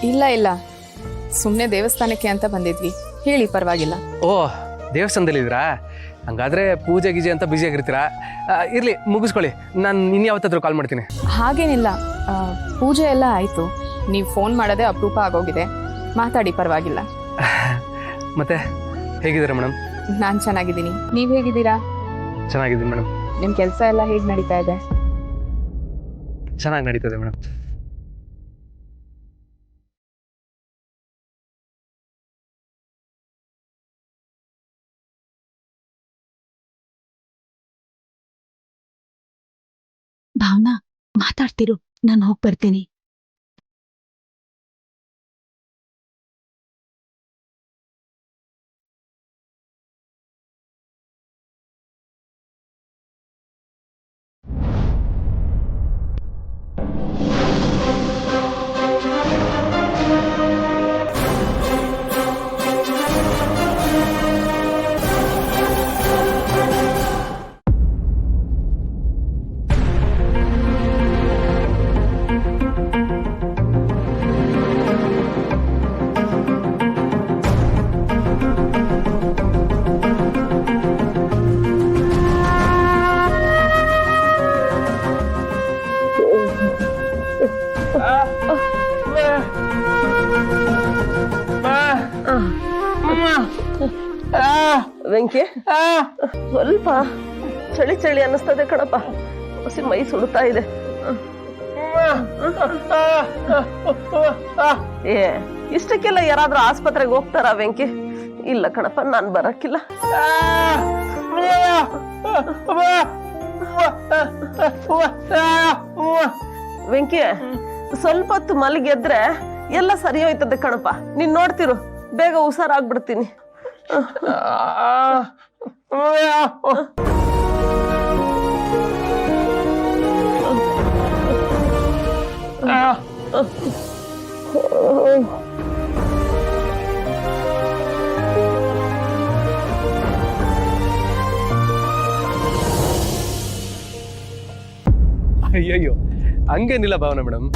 ಇಲ್ಲ ಇಲ್ಲ, ಸುಮ್ಮನೆ ದೇವಸ್ಥಾನಕ್ಕೆ ಅಂತ ಬಂದಿದ್ವಿ. ಹೇಳಿ, ಪರವಾಗಿಲ್ಲ. ಓ, ದೇವಸ್ಥಾನದಲ್ಲಿದ್ದೀರಾ? ಹಂಗಾದ್ರೆ ಪೂಜೆ ಗೀಜೆ ಅಂತ ಬ್ಯುಸಿ ಆಗಿರ್ತೀರಾ. ಇರ್ಲಿ, ಮುಗಿಸ್ಕೊಳ್ಳಿ. ನಾನು ಇನ್ಯಾವತ್ತಾದ್ರೂ ಕಾಲ್ ಮಾಡ್ತೀನಿ. ಹಾಗೇನಿಲ್ಲ, ಪೂಜೆ ಎಲ್ಲ ಆಯಿತು. ನೀವು ಫೋನ್ ಮಾಡೋದೇ ಅಪರೂಪ ಆಗೋಗಿದೆ. ಮಾತಾಡಿ, ಪರವಾಗಿಲ್ಲ. ಮತ್ತೆ ಹೇಗಿದ್ದೀರಾ ಮೇಡಮ್? ನಾನು ಚೆನ್ನಾಗಿದ್ದೀನಿ. ನೀವು ಹೇಗಿದ್ದೀರಾ? ಚೆನ್ನಾಗಿದ್ದೀನಿ ಮೇಡಮ್. ನಿಮ್ಮ ಕೆಲಸ ಎಲ್ಲ ಹೇಗೆ ನಡೀತಾ ಇದೆ? ಚೆನ್ನಾಗಿ ನಡೀತದೆ ಮೇಡಮ್. ಭಾವನಾ, ಮಾತಾಡ್ತಿರು, ನಾನು ಹೋಗಿ ಬರ್ತೀನಿ. ವೆಂಕಿ, ಸ್ವಲ್ಪ ಚಳಿ ಚಳಿ ಅನ್ನಿಸ್ತದೆ ಕಣಪ್ಪ. ಹಸಿ ಮೈ ಸುಡುತ್ತಾ ಇದೆ. ಏ, ಇಷ್ಟಕ್ಕೆಲ್ಲ ಯಾರಾದ್ರೂ ಆಸ್ಪತ್ರೆಗೆ ಹೋಗ್ತಾರಾ ವೆಂಕಿ? ಇಲ್ಲ ಕಣಪ್ಪ, ನಾನ್ ಬರಕ್ಕಿಲ್ಲ. ವೆಂಕಿ, ಸ್ವಲ್ಪ ಹೊತ್ತು ಮಲಗಿದ್ರೆ ಎಲ್ಲ ಸರಿ ಹೋಯ್ತದೆ ಕಣಪ್ಪ. ನೀನ್ ನೋಡ್ತಿರು, ಬೇಗ ಹುಷಾರಾಗ್ಬಿಡ್ತೀನಿ. ಅಯ್ಯಯ್ಯೋ, ಹಂಗೇನಿಲ್ಲ ಭಾವನಾ ಮೇಡಮ್.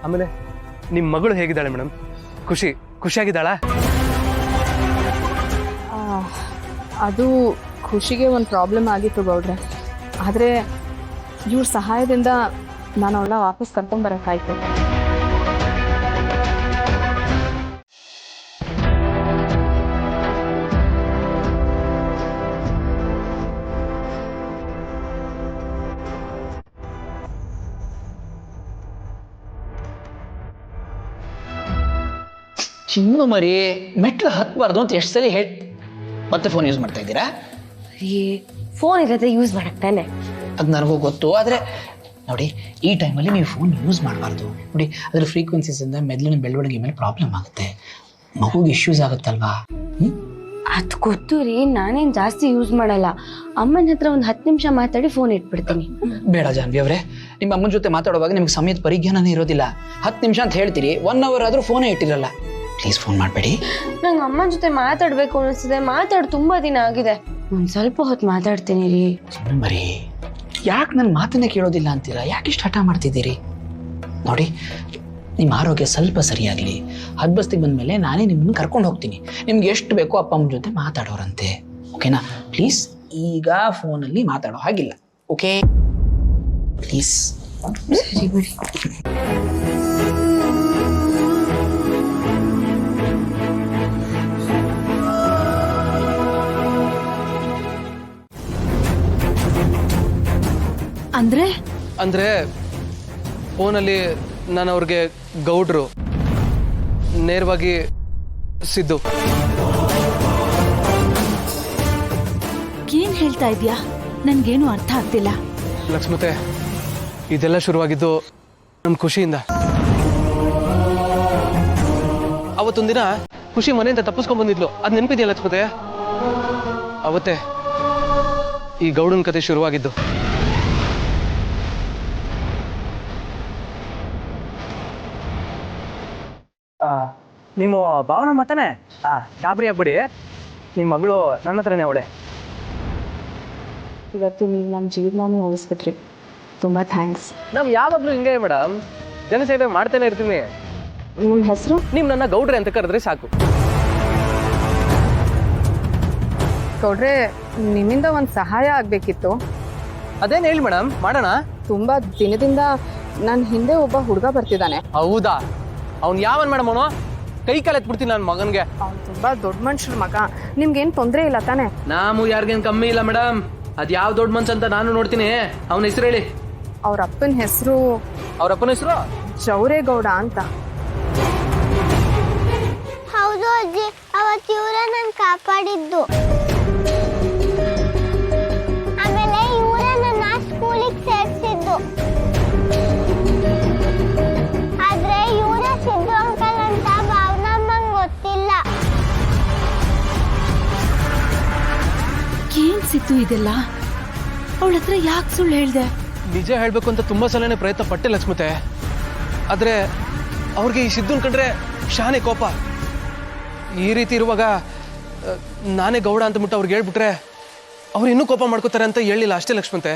ಆಮೇಲೆ ನಿಮ್ಮ ಮಗಳು ಹೇಗಿದ್ದಾಳೆ ಮೇಡಮ್? ಖುಷಿಯಾಗಿದ್ದಾಳಾ? ಅದು ಖುಷಿಗೆ ಒಂದು ಪ್ರಾಬ್ಲಮ್ ಆಗಿತ್ತು ಗೌಡ್ರೆ. ಆದರೆ ಇವ್ರ ಸಹಾಯದಿಂದ ನಾನು ಅವಳನ್ನ ವಾಪಸ್ ಕರ್ಕೊಂಬರೋಕ್ಕಾಯ್ತು. ಚಿನ್ನು ಮರಿ, ಮೆಟ್ಲು ಹತ್ಬಾರ್ದು ಅಂತ ಎಷ್ಟು ಸಲ ಹೇಳಿ ಮತ್ತೆ ಫೋನ್ ಯೂಸ್ ಮಾಡ್ತಾ ಇದ್ದೀರಾ? ಫೋನ್ ಇರೋದೇ ಯೂಸ್ ಮಾಡಕ್ ತಾನೆ. ಅದು ನನಗೂ ಗೊತ್ತು, ಆದರೆ ನೋಡಿ, ಈ ಟೈಮಲ್ಲಿ ನೀವು ಫೋನ್ ಯೂಸ್ ಮಾಡಬಾರ್ದು. ನೋಡಿ, ಅದರ ಫ್ರೀಕ್ವೆನ್ಸೀಸಿಂದ ಮೆದುಳಿನ ಬೆಳವಣಿಗೆ ಮೇಲೆ ಪ್ರಾಬ್ಲಮ್ ಆಗುತ್ತೆ, ಮಗುಗೆ ಇಶ್ಯೂಸ್ ಆಗುತ್ತಲ್ವಾ? ಅದು ಗೊತ್ತು ರೀ, ನಾನೇನು ಜಾಸ್ತಿ ಯೂಸ್ ಮಾಡಲ್ಲ. ಅಮ್ಮನ ಹತ್ರ ಒಂದು 10 ನಿಮಿಷ ಮಾತಾಡಿ ಫೋನ್ ಇಟ್ಬಿಡ್ತೀನಿ. ಬೇಡ ಜಾನ್ವಿ ಅವರೇ, ನಿಮ್ಮ ಅಮ್ಮನ ಜೊತೆ ಮಾತಾಡುವಾಗ ನಿಮ್ಗೆ ಸಮಯದ ಪರಿಜ್ಞಾನನೇ ಇರೋದಿಲ್ಲ. 10 ನಿಮಿಷ ಅಂತ ಹೇಳ್ತೀರಿ, 1 ಅವರ್ ಆದರೂ ಫೋನೇ ಇಟ್ಟಿರಲ್ಲ. ಪ್ಲೀಸ್ ಫೋನ್ ಮಾಡಬೇಡಿ. ನಂಗೆ ಅಮ್ಮನ ಜೊತೆ ಮಾತಾಡ್ಬೇಕು ಅನಿಸ್ತದೆ, ಮಾತಾಡಿ ತುಂಬಾ ದಿನ ಆಗಿದೆ. ಒಂದು ಸ್ವಲ್ಪ ಹೊತ್ತು ಮಾತಾಡ್ತೀನಿ ರೀ. ಚಿನ್ನು ಮರಿ, ಯಾಕೆ ನನ್ನ ಮಾತನ್ನೇ ಕೇಳೋದಿಲ್ಲ ಅಂತೀರಾ? ಯಾಕೆ ಇಷ್ಟು ಹಠ ಮಾಡ್ತಿದ್ದೀರಿ? ನೋಡಿ, ನಿಮ್ಮ ಆರೋಗ್ಯ ಸ್ವಲ್ಪ ಸರಿಯಾಗಲಿ, ಹದ್ಬಸ್ತಿಗೆ ಬಂದಮೇಲೆ ನಾನೇ ನಿಮ್ಮನ್ನು ಕರ್ಕೊಂಡು ಹೋಗ್ತೀನಿ. ನಿಮ್ಗೆ ಎಷ್ಟು ಬೇಕೋ ಅಪ್ಪ ಅಮ್ಮನ ಜೊತೆ ಮಾತಾಡೋರಂತೆ, ಓಕೆನಾ? ಪ್ಲೀಸ್ ಈಗ ಫೋನಲ್ಲಿ ಮಾತಾಡೋ ಹಾಗಿಲ್ಲ, ಓಕೆ? ಪ್ಲೀಸ್. ಸರಿ ಬಿಡಿ. ಅಂದ್ರೆ ಫೋನಲ್ಲಿ ನಾನು ಅವ್ರಿಗೆ ಗೌಡ್ರು, ನೇರವಾಗಿ ಸಿದ್ದು. ಏನ್ ಹೇಳ್ತಾ ಇದ್ಯಾ? ನನ್ಗೇನು ಅರ್ಥ ಆಗ್ತಿಲ್ಲ. ಲಕ್ಷ್ಮತೆ, ಇದೆಲ್ಲ ಶುರುವಾಗಿದ್ದು ನಮ್ಮ ಖುಷಿಯಿಂದ. ಅವತ್ತೊಂದಿನ ಖುಷಿ ಮನೆಯಿಂದ ತಪ್ಪಿಸ್ಕೊಂಡ್ ಬಂದಿದ್ಲು, ಅದು ನೆನಪಿದೆಯಲ್ಲ ಲಕ್ಷ್ಮತೆ? ಅವತ್ತೇ ಈ ಗೌಡನ ಕತೆ ಶುರುವಾಗಿದ್ದು. ನಿಮ್ಮ ಭಾವನ ಮಾತಾನೆ ಗಾಬರಿ ಆಗ್ಬಿಡಿ, ನಿಮ್ಮ ಮಗಳು ನನ್ನ ಹತ್ರನೇ ಅವಳೆ. ಇವತ್ತು ನೀವು ನಮ್ಮ ಜೀವನನೂ ಉಳಿಸ್ಬಿಟ್ರಿ. ತುಂಬ ಥ್ಯಾಂಕ್ಸ್. ನಾವು ಯಾವಾಗಲೂ ಹಿಂಗೆ ಮೇಡಮ್, ಜನಸೇವೆ ಮಾಡ್ತಾನೆ ಇರ್ತೀನಿ. ನಿಮ್ಮ ಹೆಸರು? ನೀವು ನನ್ನ ಗೌಡ್ರೆ ಅಂತ ಕರೆದ್ರೆ ಸಾಕು. ಗೌಡ್ರೆ, ನಿಮ್ಮಿಂದ ಒಂದು ಸಹಾಯ ಆಗಬೇಕಿತ್ತು. ಅದೇನು ಹೇಳಿ ಮೇಡಮ್, ಮಾಡೋಣ. ತುಂಬ ದಿನದಿಂದ ನನ್ನ ಹಿಂದೆ ಒಬ್ಬ ಹುಡುಗ ಬರ್ತಿದ್ದಾನೆ. ಹೌದಾ? ಅವ್ನು ಯಾವನ್ ಮೇಡಮ್? ಅವನು ಕೈ ಕಾಲು ಎತ್ಬಿಡ್ತೀನಿ ನನ್ನ ಮಗನಿಗೆ. ಅವ್ನು ತುಂಬ ದೊಡ್ಡ ಮನುಷ್ಯರ ಮಗ. ನಿಮ್ಗೇನು ತೊಂದರೆ ಇಲ್ಲ ತಾನೆ? ನಾವು ಯಾರಿಗೇನು ಕಮ್ಮಿ ಇಲ್ಲ ಮೇಡಮ್. ಅದು ಯಾವ ದೊಡ್ಡ ಮನ್ಸು ಅಂತ ನಾನು ನೋಡ್ತೀನಿ. ಅವನ ಹೆಸರು ಹೇಳಿ. ಅವ್ರ ಅಪ್ಪನ ಹೆಸರು? ಅವ್ರ ಅಪ್ಪನ ಹೆಸರು ಜವರೇಗೌಡ ಅಂತ. ಹೌದು ಅಜ್ಜಿ, ಅವತ್ತು ಇವರೇ ನನ್ನ ಕಾಪಾಡಿದ್ದು. ಆಮೇಲೆ ಇವರೇ ನನ್ನ ಸ್ಕೂಲಿಗೆ ಸೇರಿಸಿದ್ದು. ಆದ್ರೆ ಇವರೇ ಸಿದ್ದು ಅಂಕಲ್ ಅಂತ ಭಾವನಮ್ಮಂಗೆ ಗೊತ್ತಿಲ್ಲ. ಏನ್ ಸಿದ್ದು ಇದೆಲ್ಲ? ಅವಳ ಹತ್ರ ಯಾಕೆ ಸುಳ್ಳು ಹೇಳ್ದೆ? ನಿಜ ಹೇಳ್ಬೇಕು ಅಂತ ತುಂಬಾ ಸಲನೇ ಪ್ರಯತ್ನ ಪಟ್ಟೆ ಲಕ್ಷ್ಮತೆ. ಆದ್ರೆ ಅವ್ರಿಗೆ ಈ ಸಿದ್ದುನ್ ಕಂಡ್ರೆ ಶಾನೆ ಕೋಪ. ಈ ರೀತಿ ಇರುವಾಗ ನಾನೇ ಗೌಡ ಅಂತ ಬಿಟ್ಟು ಅವ್ರಿಗೆ ಹೇಳ್ಬಿಟ್ರೆ ಅವ್ರು ಇನ್ನೂ ಕೋಪ ಮಾಡ್ಕೋತಾರೆ ಅಂತ ಹೇಳಿಲ್ಲ ಅಷ್ಟೇ ಲಕ್ಷ್ಮತೆ.